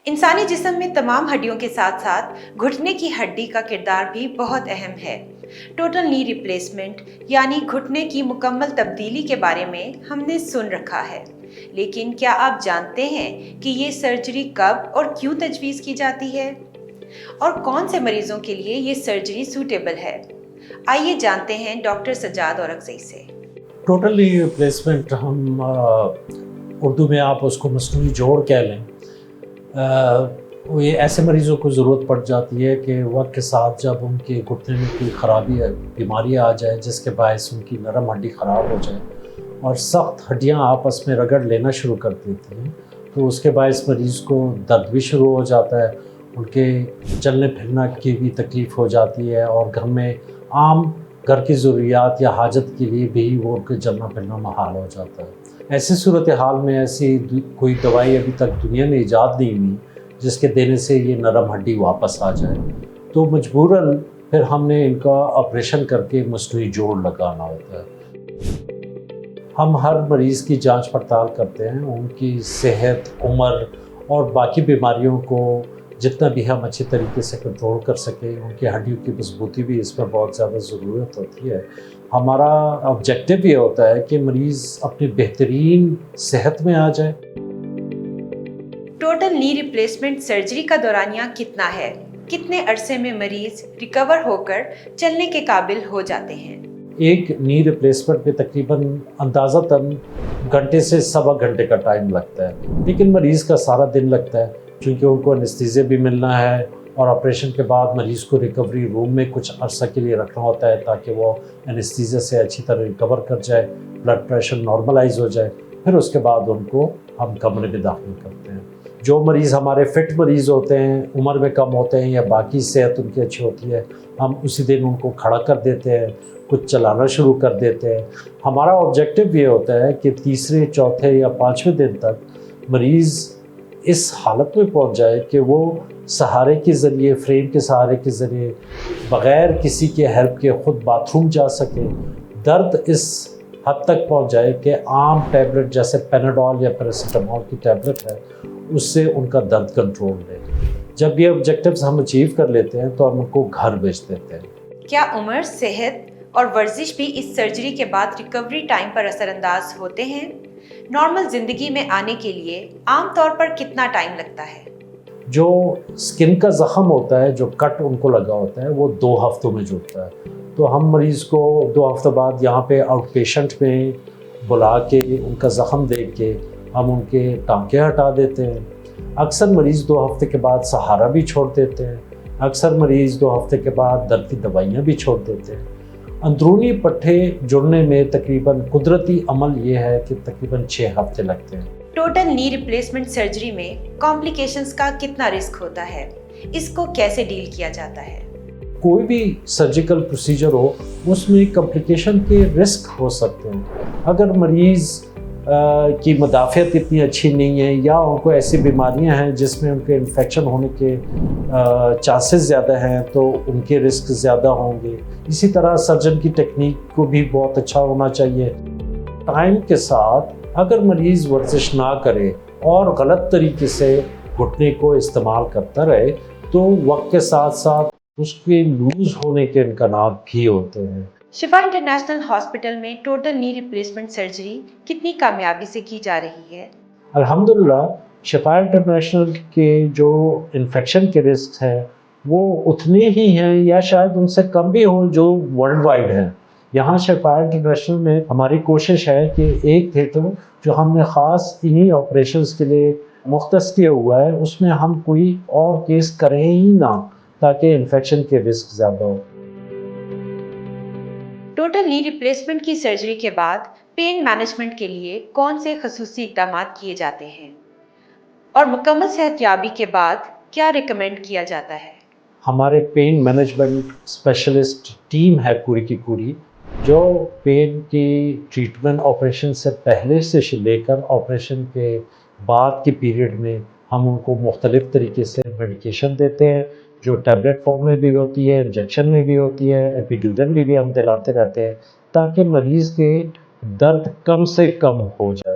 इंसानी जिस्म में तमाम हड्डियों के साथ साथ घुटने की हड्डी का किरदार भी बहुत अहम है। टोटल नी रिप्लेसमेंट यानी घुटने की मुकम्मल तब्दीली के बारे में हमने सुन रखा है, लेकिन क्या आप जानते हैं कि ये सर्जरी कब और क्यों तजवीज़ की जाती है और कौन से मरीजों के लिए ये सर्जरी सूटेबल है? आइए जानते हैं डॉक्टर सज्जाद औरकज़ई से। टोटल नी रिप्लेसमेंट हम उर्दू में आप उसको मसनूई जोड़ कह लें। ये ऐसे मरीज़ों को ज़रूरत पड़ जाती है कि वक्त के साथ जब उनके घुटने में कोई ख़राबी बीमारी आ जाए जिसके बायस उनकी नरम हड्डी ख़राब हो जाए और सख्त हड्डियां आपस में रगड़ लेना शुरू कर देती हैं, तो उसके बायस मरीज़ को दर्द भी शुरू हो जाता है, उनके चलने फिरना की भी तकलीफ़ हो जाती है और घर में आम घर की ज़रूरियात या हाजत के लिए भी वो उनके चलना फिरना महाल हो जाता है। ऐसी सूरत हाल में ऐसी कोई दवाई अभी तक दुनिया में ईजाद नहीं हुई जिसके देने से ये नरम हड्डी वापस आ जाए, तो मजबूरन फिर हमने इनका ऑपरेशन करके मसनूई जोड़ लगाना होता है। हम हर मरीज़ की जांच पड़ताल करते हैं, उनकी सेहत, उम्र और बाकी बीमारियों को जितना भी हम अच्छे तरीके से कंट्रोल कर सकें। उनकी हड्डियों की मजबूती भी इसमें बहुत ज़्यादा ज़रूरत होती है। हमारा ऑब्जेक्टिव ये होता है कि मरीज़ अपनी बेहतरीन सेहत में आ जाए। टोटल नी रिप्लेसमेंट सर्जरी का दौरानिया कितना है? कितने अरसे में मरीज रिकवर होकर चलने के काबिल हो जाते हैं? एक नी रिप्लेसमेंट में तकरीबन अंदाज़तन घंटे से सवा घंटे का टाइम लगता है, लेकिन मरीज़ का सारा दिन लगता है क्योंकि उनको एनेस्थीसिया भी मिलना है और ऑपरेशन के बाद मरीज़ को रिकवरी रूम में कुछ अरसा के लिए रखना होता है ताकि वो एनेस्थीसिया से अच्छी तरह रिकवर कर जाए, ब्लड प्रेशर नॉर्मलाइज हो जाए। फिर उसके बाद उनको हम कमरे में दाखिल करते हैं। जो मरीज़ हमारे फिट मरीज़ होते हैं, उम्र में कम होते हैं या बाकी सेहत उनकी अच्छी होती है, हम उसी दिन उनको खड़ा कर देते हैं, कुछ चलाना शुरू कर देते हैं। हमारा ऑब्जेक्टिव ये होता है कि तीसरे, चौथे या पाँचवें दिन तक मरीज़ इस हालत में पहुंच जाए कि वो सहारे के ज़रिए, फ्रेम के सहारे के ज़रिए, बग़ैर किसी के हेल्प के ख़ुद बाथरूम जा सके। दर्द इस हद तक पहुंच जाए कि आम टैबलेट जैसे पेनाडोल या पैरासीटामोल की टैबलेट है उससे उनका दर्द कंट्रोल ले। जब ये ऑब्जेक्टिव्स हम अचीव कर लेते हैं तो हम उनको घर भेज देते हैं। क्या उम्र, सेहत और वर्जिश भी इस सर्जरी के बाद रिकवरी टाइम पर असरअंदाज होते हैं? नॉर्मल ज़िंदगी में आने के लिए आमतौर पर कितना टाइम लगता है? जो स्किन का ज़ख़म होता है, जो कट उनको लगा होता है, वो 2 हफ्तों में जुड़ता है। तो हम मरीज़ को 2 हफ्ते बाद यहाँ पे आउट पेशेंट में बुला के उनका ज़ख़म देख के हम उनके टाँके हटा देते हैं। अक्सर मरीज़ 2 हफ्ते के बाद सहारा भी छोड़ देते हैं। अक्सर मरीज़ 2 हफ्ते के बाद दर्द की दवाइयाँ भी छोड़ देते हैं। अंदरूनी पट्टे जुड़ने में तकरीबन कुदरती अमल ये है कि तकरीबन 6 हफ्ते लगते हैं। टोटल नी रिप्लेसमेंट सर्जरी में कॉम्प्लिकेशंस का कितना रिस्क होता है? इसको कैसे डील किया जाता है? कोई भी सर्जिकल प्रोसीजर हो उसमें कॉम्प्लिकेशन के रिस्क हो सकते हैं। अगर मरीज़ की मदाफ़ियत इतनी अच्छी नहीं है या उनको ऐसी बीमारियां हैं जिसमें उनके इन्फेक्शन होने के चांसेस ज़्यादा हैं तो उनके रिस्क ज़्यादा होंगे। इसी तरह सर्जन की टेक्निक को भी बहुत अच्छा होना चाहिए। टाइम के साथ अगर मरीज़ वर्जिश ना करे और गलत तरीके से घुटने को इस्तेमाल करता रहे तो वक्त के साथ साथ उसके लूज़ होने के इम्कानात भी होते हैं। शिफा इंटरनेशनल हॉस्पिटल में टोटल नी रिप्लेसमेंट सर्जरी कितनी कामयाबी से की जा रही है? अल्हम्दुलिल्लाह शिफा इंटरनेशनल के जो इन्फेक्शन के रिस्क हैं वो उतने ही हैं या शायद उनसे कम भी हों जो वर्ल्ड वाइड हैं। यहाँ शिफा इंटरनेशनल में हमारी कोशिश है कि एक थिएटर जो हमने ख़ास इन्हीं ऑपरेशंस के लिए मुख्तस किया हुआ है उसमें हम कोई और केस करें ही ना ताकि इन्फेक्शन के रिस्क ज़्यादा हो। टोटल नी रिप्लेसमेंट की सर्जरी के बाद पेन मैनेजमेंट के लिए कौन से खसूसी इक़दाम किए जाते हैं और मुकम्मल सेहतयाबी के बाद क्या रिकमेंड किया जाता है? हमारे पेन मैनेजमेंट स्पेशलिस्ट टीम है पूरी की पूरी, जो पेन की ट्रीटमेंट ऑपरेशन से पहले से लेकर ऑपरेशन के बाद के पीरियड में हम उनको मुख्तलिफ़ तरीके से मेडिकेशन देते हैं, जो टैबलेट फॉर्म में भी होती है, इंजेक्शन में भी होती है, एपिड्यूरल में भी हम दिलाते रहते हैं ताकि मरीज़ के दर्द कम से कम हो जाए।